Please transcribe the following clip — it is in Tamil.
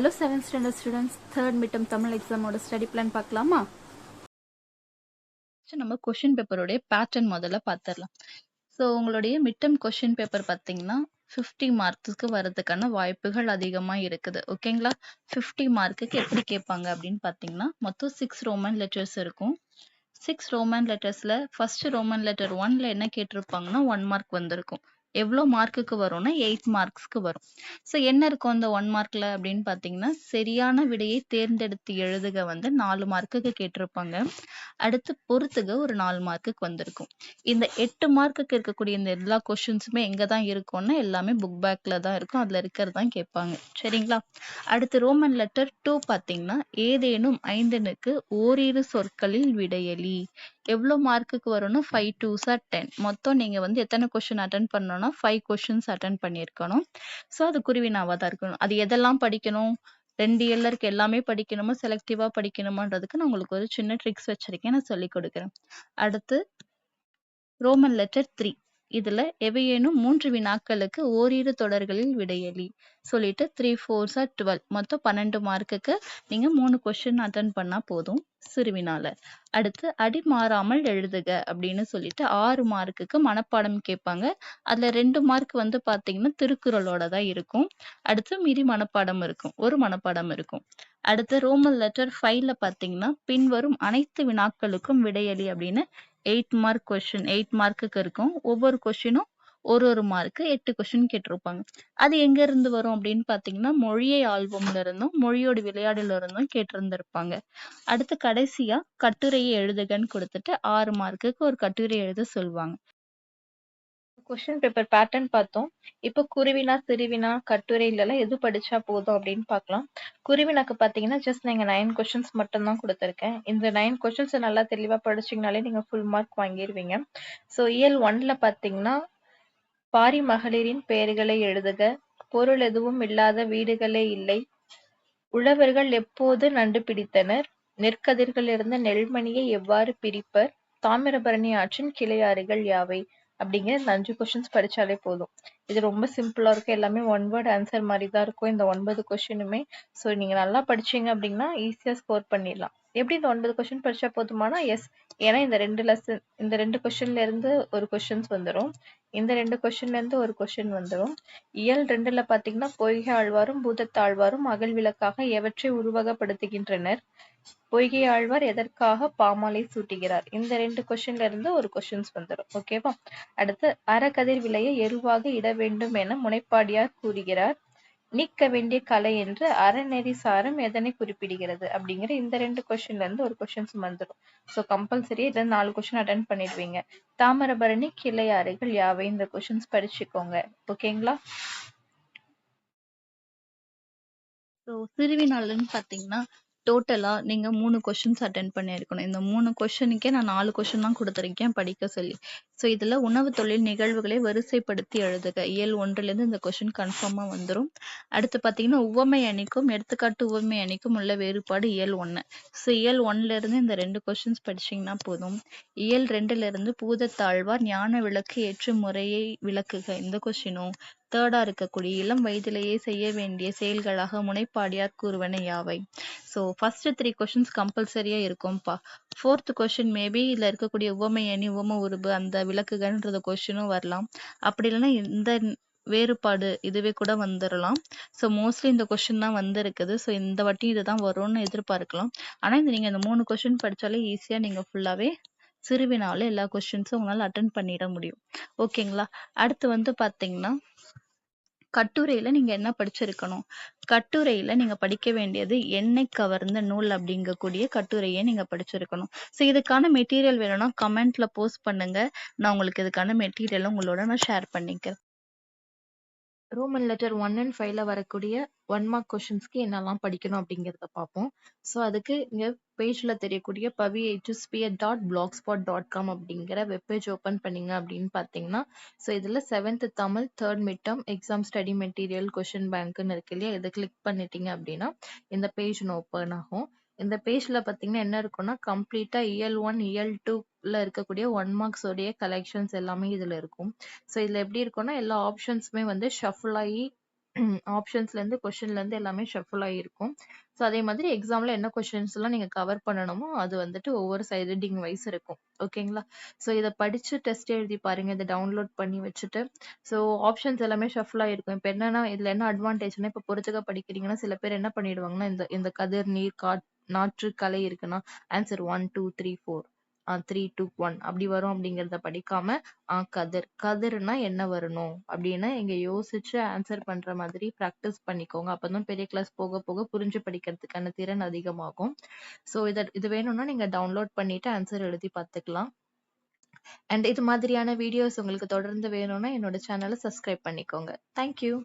Hello 7th standard students, third midterm Tamil exam ஓட study plan பார்க்கலாமா? நம்ம கொஷின் பேப்பருடைய பேட்டர்ன் முதல்ல பார்த்துடலாம். ஸோ உங்களுடைய மிட்டம் கொஷின் பேப்பர் பார்த்தீங்கன்னா 50 மார்க்ஸ்க்கு வரதுக்கான வாய்ப்புகள் அதிகமா இருக்குது. ஓகேங்களா? 50 மார்க்குக்கு எப்படி கேட்பாங்க அப்படின்னு பார்த்தீங்கன்னா மொத்தம் 6 ரோமன் லெட்டர்ஸ் இருக்கும். 6 ரோமன் லெட்டர்ஸ்ல ஃபர்ஸ்ட் ரோமன் லெட்டர் 1ல என்ன கேட்டிருப்பாங்கன்னா 1 மார்க் வந்திருக்கும். எவ்வளோ மார்க்குக்கு வரும்னா 8 மார்க்ஸ்க்கு வரும். ஸோ என்ன இருக்கும் அந்த 1 மார்க்ல அப்படின்னு பார்த்தீங்கன்னா சரியான விடையை தேர்ந்தெடுத்து எழுதுக வந்து 4 மார்க்குக்கு கேட்டிருப்பாங்க. அடுத்து பொறுத்துக ஒரு 4 மார்க்குக்கு வந்திருக்கும். இந்த 8 மார்க்குக்கு இருக்கக்கூடிய இந்த எல்லா கொஸ்டின்ஸுமே எங்க தான் இருக்கும்னா எல்லாமே புக் பேக்ல தான் இருக்கும். அதுல இருக்கிறது தான் கேட்பாங்க. சரிங்களா? அடுத்து ரோமன் லெட்டர் 2 பார்த்தீங்கன்னா ஏதேனும் 5னுக்கு ஓரிரு சொற்களில் விடையளி. எவ்வளோ மார்க்குக்கு வரும்னா 5 2s are 10. மொத்தம் நீங்க வந்து எத்தனை கொஸ்டின் அட்டன் பண்ணணும்னா 5 கொஸ்டின்ஸ் அட்டன் பண்ணியிருக்கணும். ஸோ அது குருவினாவா தான் இருக்கணும். அது எதெல்லாம் படிக்கணும்? 2 இயர்ல இருக்க எல்லாமே படிக்கணுமா செலக்டிவா படிக்கணுமான்றதுக்கு நான் உங்களுக்கு ஒரு சின்ன ட்ரிக்ஸ் வச்சிருக்கேன். நான் சொல்லிக் கொடுக்குறேன். அடுத்து ரோமன் லெட்டர் 3. இதுல எவையேனும் 3 வினாக்களுக்கு ஓரிரு தொடர்களில் விடையளி. சொல்லிட்டு 3 4s are 12. மொத்தம் 12 மார்க்குக்கு நீங்க 3 கொஸ்டின் அட்டன் பண்ணா போதும் சிறுவினால. அடுத்து அடி மாறாமல் எழுதுக அப்படின்னு சொல்லிட்டு 6 மார்க்குக்கு மனப்பாடம் கேட்பாங்க. அதுல 2 மார்க் வந்து பாத்தீங்கன்னா திருக்குறளோட தான் இருக்கும். அடுத்து மீதி மனப்பாடம் இருக்கும். ஒரு மனப்பாடம் இருக்கும். அடுத்து ரோமன் லெட்டர் 5ல பாத்தீங்கன்னா பின்வரும் அனைத்து வினாக்களுக்கும் விடையளி அப்படின்னு 8 மார்க் கொஸ்டின் 8 மார்க்குக்கு இருக்கும். ஒவ்வொரு கொஸ்டினும் ஒரு மார்க்கு 8 கொஸ்டின் கேட்டிருப்பாங்க. அது எங்க இருந்து வரும் அப்படின்னு பாத்தீங்கன்னா மொழியை ஆல்பம்ல இருந்தும் மொழியோட விளையாடுல இருந்தும் கேட்டிருந்திருப்பாங்க. அடுத்து கடைசியா கட்டுரையை எழுதுகன்னு கொடுத்துட்டு 6 மார்க்குக்கு ஒரு கட்டுரை எழுத சொல்லுவாங்க. கொஸ்டின் பேப்பர் பேட்டர்ன் பார்த்தோம். இப்போ குருவினா சிறுவினா கட்டுரையிலலாம் எது படிச்சா போதும் அப்படின்னு பார்க்கலாம். குருவினாக்கு பார்த்தீங்கன்னா ஜஸ்ட் நீங்கள் 9 கொஸ்டின்ஸ் மட்டும் தான் கொடுத்துருக்கேன். இந்த 9 கொஸ்டின்ஸ் நல்லா தெளிவாக படிச்சிங்கனாலே நீங்கள் ஃபுல் மார்க் வாங்கிடுவீங்க. ஸோ இயல் 1ல பார்த்தீங்கன்னா பாரி மகளிரின் பெயர்களை எழுதுக, பொருள் எதுவும் இல்லாத வீடுகளே இல்லை, உழவர்கள் எப்போது நண்டு பிடித்தனர், நெற்கதிர்களிலிருந்து நெல்மணியை எவ்வாறு பிரிப்பர், தாமிரபரணி ஆற்றின் கிளையாறுகள் யாவை அப்படிங்கிற இந்த 5 கொஸ்டின்ஸ் படிச்சாலே போதும். இது ரொம்ப சிம்பிளா இருக்கும். எல்லாமே ஒன் வேர்ட் ஆன்சர் மாதிரி தான் இருக்கும் இந்த 9 கொஸ்டினுமே. ஸோ நீங்க நல்லா படிச்சீங்க அப்படின்னா ஈஸியா ஸ்கோர் பண்ணிடலாம். எப்படி இந்த 9 கொஸ்டின் படிச்சா போதுமானா எஸ். ஏன்னா இந்த 2 கொஸ்டின்ல இருந்து ஒரு கொஸ்டின்ஸ் வந்துடும். இந்த 2 கொஸ்டின்ல இருந்து ஒரு கொஸ்டின் வந்துடும். இயல் 2ல பாத்தீங்கன்னா பொய்கை ஆழ்வாரும் பூதத்தாழ்வாரும் அகல் விளக்காக எவற்றை உருவகப்படுத்துகின்றனர், பொய்கை ஆழ்வார் எதற்காக பாமாலை சூட்டுகிறார். இந்த 2 கொஸ்டின்ல இருந்து ஒரு கொஸ்டின்ஸ் வந்துடும். ஓகேவா? அடுத்து அறக்கதிர் விளைய எருவாக இட வேண்டும் என முனைப்பாடியார் கூறுகிறார், நீக்க வேண்டிய கலை என்று அறநெறி சாரம் எதனை குறிப்பிடுகிறது அப்படிங்கிற இந்த 2 கொஸ்டின்ல இருந்து ஒரு கொஸ்டின்ஸ் வந்துடும். ஸோ கம்பல்சரி இதுல 4 கொஸ்டின் அட்டன் பண்ணிடுவீங்க. தாமிரபரணி கிளையாறுகள் யாவை இந்த கொஸ்டின்ஸ் படிச்சுக்கோங்க. ஓகேங்களா? ஸோ சிறுவினாலன்னு பார்த்தீங்கன்னா டோட்டலா நீங்க 3 கொஸ்டின்ஸ் அட்டென்ட் பண்ணியிருக்கணும். இந்த 3 கொஸ்டினுக்கே நான் 4 கொஸ்டின் தான் கொடுத்துருக்கேன் படிக்க சொல்லி. ஸோ இதுல உணவு தொழில் நிகழ்வுகளை வரிசைப்படுத்தி எழுதுக. இயல் 1லேருந்து இந்த கொஸ்டின் கன்ஃபார்மா வந்துடும். அடுத்து பார்த்தீங்கன்னா உவமை அணிக்கும் எடுத்துக்காட்டு உவமை அணிக்கும் உள்ள வேறுபாடு இயல் 1. ஸோ இயல் 1லேருந்து இந்த 2 கொஸ்டின்ஸ் படிச்சீங்கன்னா போதும். இயல் 2லேருந்து பூதத்தாழ்வார் ஞான விளக்கு ஏற்றும் முறையை விளக்குக இந்த கொஸ்டினும், தேர்டா இருக்கக்கூடிய இளம் வயதிலேயே செய்ய வேண்டிய செயல்களாக முனைப்பாடியார் கூறுவன யாவை. ஸோ ஃபர்ஸ்ட் 3 கொஸ்டின்ஸ் கம்பல்சரியா இருக்கும்பா. 4th கொஸ்டின் மேபி இதுல இருக்கக்கூடிய உவமை அணி உவம உருபு அந்த விளக்குகள்ன்றது கொஸ்டினும் வரலாம். அப்படி இல்லைன்னா இந்த வேறுபாடு இதுவே கூட வந்துடலாம். ஸோ மோஸ்ட்லி இந்த கொஸ்டின் தான் வந்திருக்குது. ஸோ இந்த வாட்டி இதுதான் வரும்னு எதிர்பார்க்கலாம். ஆனா நீங்க இந்த 3 கொஸ்டின் படிச்சாலே ஈஸியா நீங்க ஃபுல்லாவே சிறுவினால எல்லா கொஸ்டின்ஸும் உங்களால அட்டன் பண்ணிட முடியும். ஓகேங்களா? அடுத்து வந்து பாத்தீங்கன்னா கட்டுரையில நீங்க என்ன படிச்சிருக்கணும்? கட்டுரையில நீங்க படிக்க வேண்டியது என்னை கவர்ந்த நூல் அப்படிங்கக்கூடிய கட்டுரையை நீங்க படிச்சிருக்கணும். ஸோ இதுக்கான மெட்டீரியல் வேணும்னா கமெண்ட்ல போஸ்ட் பண்ணுங்க. நான் உங்களுக்கு இதுக்கான மெட்டீரியல் உங்களோட நான் ஷேர் பண்ணிக்கிறேன். ரோமன் லெட்டர் 1 and 5ல வரக்கூடிய 1 மார்க் கொஸ்டின்ஸ்க்கு என்னெல்லாம் படிக்கணும் அப்படிங்கிறத பார்ப்போம். ஸோ அதுக்கு இங்க பேஜ்ல தெரியக்கூடிய pavihsphere.blogspot.com அப்படிங்கிற வெப்பேஜ் ஓப்பன் பண்ணீங்க அப்படின்னு பார்த்தீங்கன்னா, ஸோ இதுல 7th Tamil third midterm exam study material question பேங்க்னு இருக்கு இல்லையா, இதை கிளிக் பண்ணிட்டீங்க அப்படின்னா இந்த பேஜ் ஓப்பன் ஆகும். இந்த பேஜ்ல பாத்தீங்கன்னா என்ன இருக்கும்னா கம்ப்ளீட்டா இயல் 1 இயல் 2ல இருக்கக்கூடிய 1 மார்க்ஸ் உடைய கலெக்ஷன்ஸ் எல்லாமே இதுல இருக்கும். ஸோ இதுல எப்படி இருக்கும்னா எல்லா ஆப்ஷன்ஸுமே வந்து ஷஃபிள் ஆகி ஆப்ஷன்ஸ்லேருந்து கொஷின்லேருந்து எல்லாமே ஷஃபிள் ஆகிருக்கும். ஸோ அதே மாதிரி எக்ஸாமில் என்ன கொஷின்ஸ்லாம் நீங்கள் கவர் பண்ணணுமோ அது வந்துட்டு ஒவ்வொரு சைடிங் வைஸ் இருக்கும். ஓகேங்களா? ஸோ இதை படித்து டெஸ்ட் எழுதி பாருங்கள். இதை டவுன்லோட் பண்ணி வச்சுட்டு ஸோ ஆப்ஷன்ஸ் எல்லாமே ஷஃபிள் ஆகிருக்கும். இப்போ என்னன்னா இதில் என்ன அட்வான்டேஜ்னா இப்போ பொறுத்துக்க படிக்கிறீங்கன்னா சில பேர் என்ன பண்ணிடுவாங்கன்னா இந்த கதிர் நீர் நாற்று கலை இருக்குன்னா ஆன்சர் 1 2 3 4 3 2 1 அப்படி வரும் அப்படிங்கிறத படிக்காம கதிர்னா என்ன வரணும் அப்படின்னு இங்க யோசிச்சு ஆன்சர் பண்ற மாதிரி ப்ராக்டிஸ் பண்ணிக்கோங்க. அப்பதான் பெரிய கிளாஸ் போக போக புரிஞ்சு படிக்கிறதுக்கான திறன் அதிகமாகும். ஸோ இது வேணும்னா நீங்க டவுன்லோட் பண்ணிட்டு ஆன்சர் எழுதி பார்த்துக்கலாம். அண்ட் இது மாதிரியான வீடியோஸ் உங்களுக்கு தொடர்ந்து வேணும்னா என்னோட சேனலை சப்ஸ்கிரைப் பண்ணிக்கோங்க. தேங்க்யூ.